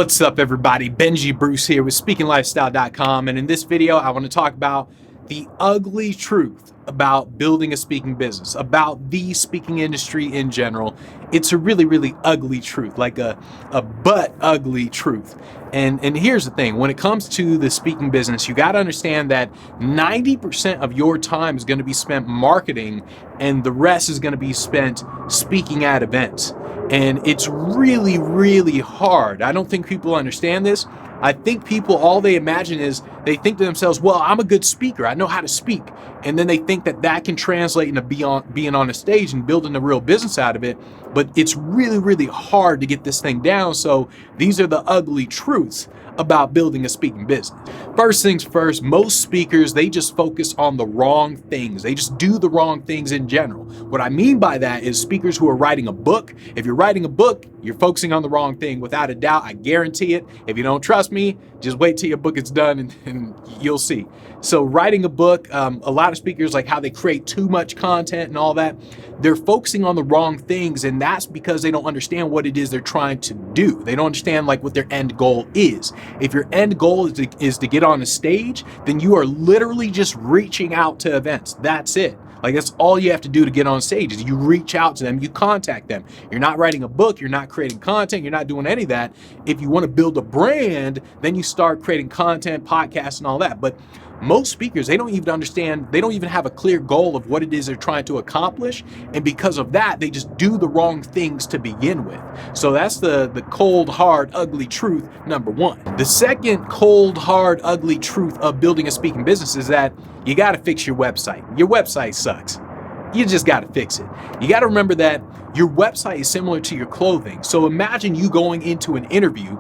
What's up, everybody? Benji Bruce here with SpeakingLifestyle.com, and in this video I want to talk about the ugly truth about building a speaking business, about the speaking industry in general. It's a really ugly truth, like a butt ugly truth. And here's the thing: when it comes to the speaking business, you got to understand that 90% of your time is going to be spent marketing, and the rest is going to be spent speaking at events. And it's really hard. I don't think people understand this. I think people, all they imagine is they think to themselves, well, I'm a good speaker, I know how to speak. And then they think that that can translate into being on a stage and building a real business out of it. But it's really hard to get this thing down. So these are the ugly truths about building a speaking business. First things first, most speakers, they just focus on the wrong things. They just do the wrong things in general. What I mean by that is speakers who are writing a book. If you're writing a book, you're focusing on the wrong thing without a doubt. I guarantee it. If you don't trust me, just wait till your book is done and you'll see. So writing a book, a lot of speakers, like how they create too much content and all that, they're focusing on the wrong things, and that's because they don't understand what it is they're trying to do. They don't understand like what their end goal is. If your end goal is to get on a stage, then you are literally just reaching out to events. That's it. Like, that's all you have to do to get on stage is you reach out to them, you contact them. You're not writing a book, you're not creating content, you're not doing any of that. If you want to build a brand, then you start creating content, podcasts, and all that. But most speakers, they don't even understand, they don't even have a clear goal of what it is they're trying to accomplish. And because of that, they just do the wrong things to begin with. So that's the cold, hard, ugly truth, number one. The second cold, hard, ugly truth of building a speaking business is that you got to fix your website. Your website sucks. You just got to fix it. You got to remember that your website is similar to your clothing. So imagine you going into an interview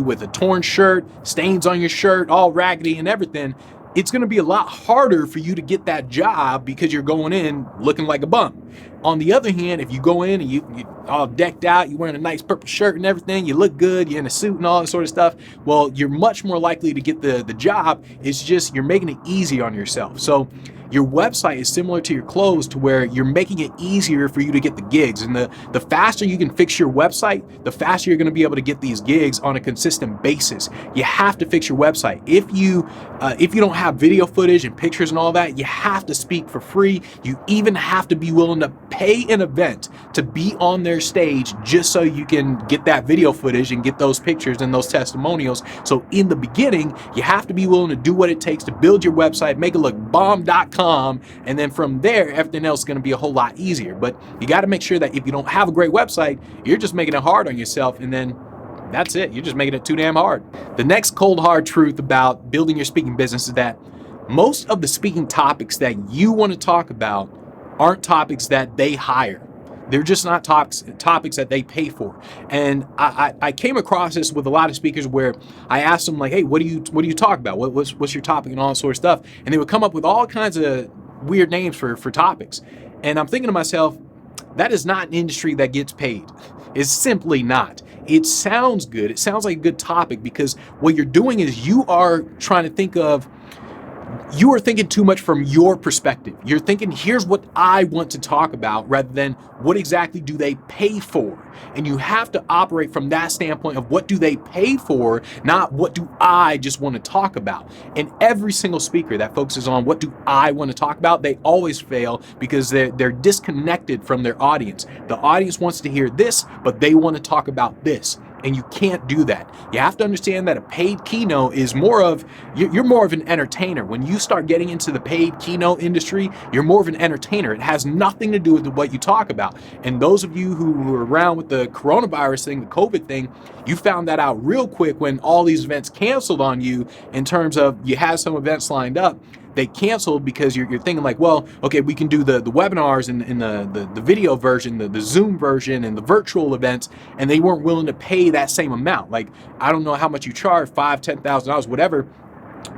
with a torn shirt, stains on your shirt, all raggedy and everything. It's going to be a lot harder for you to get that job because you're going in looking like a bum. On the other hand, if you go in and you all decked out, you're wearing a nice purple shirt and everything, you look good, you're in a suit and all that sort of stuff, well, you're much more likely to get the job. It's just you're making it easy on yourself. So your website is similar to your clothes, to where you're making it easier for you to get the gigs. And the faster you can fix your website, the faster you're going to be able to get these gigs on a consistent basis. You have to fix your website. If you don't have video footage and pictures and all that, you have to speak for free. You even have to be willing to pay an event to be on their stage just so you can get that video footage and get those pictures and those testimonials. So in the beginning, you have to be willing to do what it takes to build your website, make it look bomb.com. And then from there, everything else is going to be a whole lot easier. But you got to make sure that if you don't have a great website, you're just making it hard on yourself, and then that's it. You're just making it too damn hard. The next cold hard truth about building your speaking business is that most of the speaking topics that you want to talk about aren't topics that they hire. They're just not topics that they pay for. And I came across this with a lot of speakers where I asked them, like, hey, what do you talk about? What's your topic and all that sort of stuff? And they would come up with all kinds of weird names for topics. And I'm thinking to myself, that is not an industry that gets paid. It's simply not. It sounds good. It sounds like a good topic because what you're doing is you are trying to think of, you are thinking too much from your perspective. You're thinking, here's what I want to talk about, rather than what exactly do they pay for. And you have to operate from that standpoint of what do they pay for, not what do I just want to talk about. And every single speaker that focuses on what do I want to talk about, they always fail because they're disconnected from their audience. The audience wants to hear this, but they want to talk about this. And you can't do that. You have to understand that a paid keynote is you're more of an entertainer. When you start getting into the paid keynote industry, you're more of an entertainer. It has nothing to do with what you talk about. And those of you who were around with the coronavirus thing, the COVID thing, you found that out real quick when all these events canceled on you, in terms of you had some events lined up. They canceled because you're thinking like, well, okay, we can do the webinars and the video version, the Zoom version and the virtual events, and they weren't willing to pay that same amount. Like, I don't know how much you charge, $5,000, $10,000, whatever,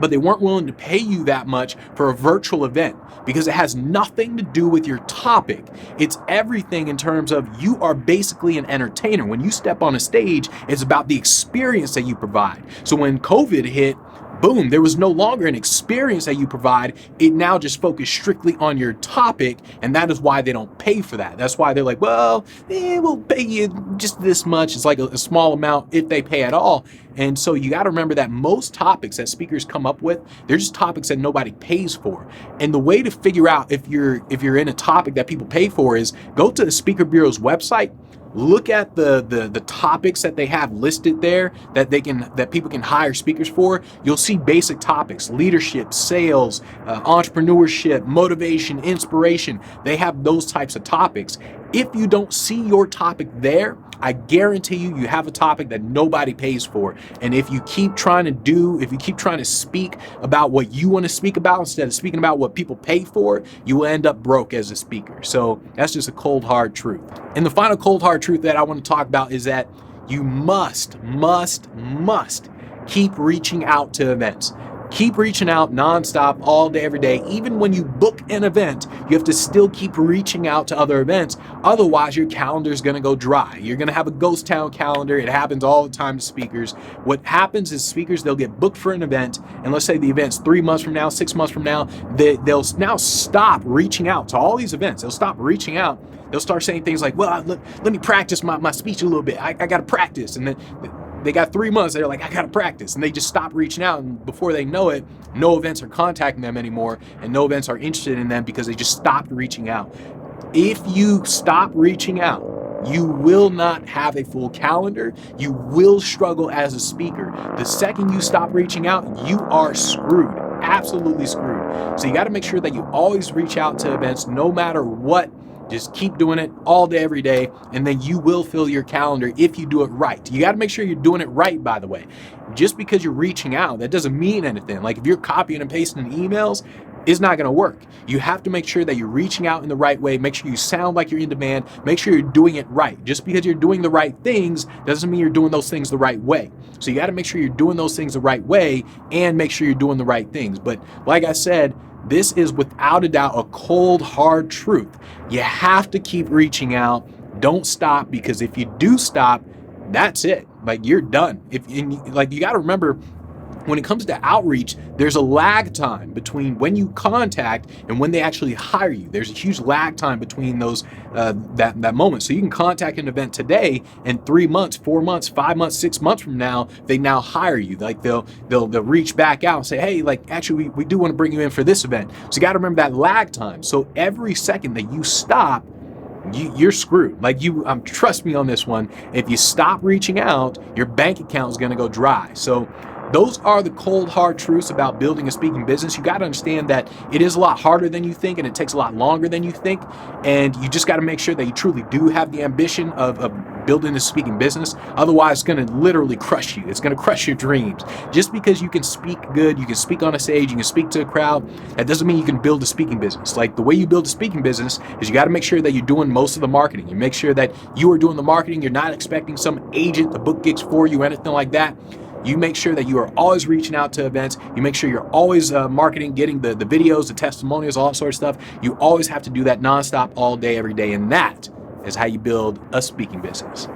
but they weren't willing to pay you that much for a virtual event because it has nothing to do with your topic. It's everything in terms of you are basically an entertainer. When you step on a stage, it's about the experience that you provide. So when COVID hit, boom, there was no longer an experience that you provide. It now just focused strictly on your topic, and that is why they don't pay for that. That's why they're like, well, we'll pay you just this much. It's like a small amount if they pay at all. And so you got to remember that most topics that speakers come up with, they're just topics that nobody pays for. And the way to figure out if you're in a topic that people pay for is go to the Speaker Bureau's website. Look at the topics that they have listed there that people can hire speakers for. You'll see basic topics: leadership, sales, entrepreneurship, motivation, inspiration. They have those types of topics. If you don't see your topic there, I guarantee you have a topic that nobody pays for. And if you keep trying to speak about what you want to speak about instead of speaking about what people pay for, you will end up broke as a speaker. So that's just a cold, hard truth. And the final cold, hard truth that I want to talk about is that you must keep reaching out to events. Keep reaching out nonstop, all day, every day. Even when you book an event, you have to still keep reaching out to other events. Otherwise, your calendar is going to go dry. You're going to have a ghost town calendar. It happens all the time to speakers. What happens is speakers, they'll get booked for an event, and let's say the event's 3 months from now, 6 months from now, they'll now stop reaching out to all these events. They'll stop reaching out. They'll start saying things like, well, let me practice my speech a little bit. I got to practice. And then they got 3 months. They're like, I got to practice. And they just stop reaching out. And before they know it, no events are contacting them anymore. And no events are interested in them because they just stopped reaching out. If you stop reaching out, you will not have a full calendar. You will struggle as a speaker. The second you stop reaching out, you are screwed. Absolutely screwed. So you got to make sure that you always reach out to events no matter what. Just keep doing it all day, every day, and then you will fill your calendar if you do it right. You got to make sure you're doing it right, by the way. Just because you're reaching out, that doesn't mean anything. Like if you're copying and pasting emails, it's not going to work. You have to make sure that you're reaching out in the right way. Make sure you sound like you're in demand. Make sure you're doing it right. Just because you're doing the right things doesn't mean you're doing those things the right way. So you got to make sure you're doing those things the right way and make sure you're doing the right things. But like I said, this is without a doubt a cold, hard truth. You have to keep reaching out. Don't stop, because if you do stop, that's it. Like you're done. You got to remember, when it comes to outreach, there's a lag time between when you contact and when they actually hire you. There's a huge lag time between those that moment. So you can contact an event today, and 3 months, 4 months, 5 months, 6 months from now, they now hire you. Like they'll reach back out and say, hey, like actually we do want to bring you in for this event. So you got to remember that lag time. So every second that you stop, you're screwed. Like trust me on this one. If you stop reaching out, your bank account is going to go dry. So those are the cold, hard truths about building a speaking business. You got to understand that it is a lot harder than you think, and it takes a lot longer than you think. And you just got to make sure that you truly do have the ambition of building a speaking business. Otherwise, it's going to literally crush you. It's going to crush your dreams. Just because you can speak good, you can speak on a stage, you can speak to a crowd, that doesn't mean you can build a speaking business. Like the way you build a speaking business is you got to make sure that you're doing most of the marketing. You make sure that you are doing the marketing. You're not expecting some agent to book gigs for you or anything like that. You make sure that you are always reaching out to events. You make sure you're always marketing, getting the videos, the testimonials, all that sort of stuff. You always have to do that nonstop, all day, every day. And that is how you build a speaking business.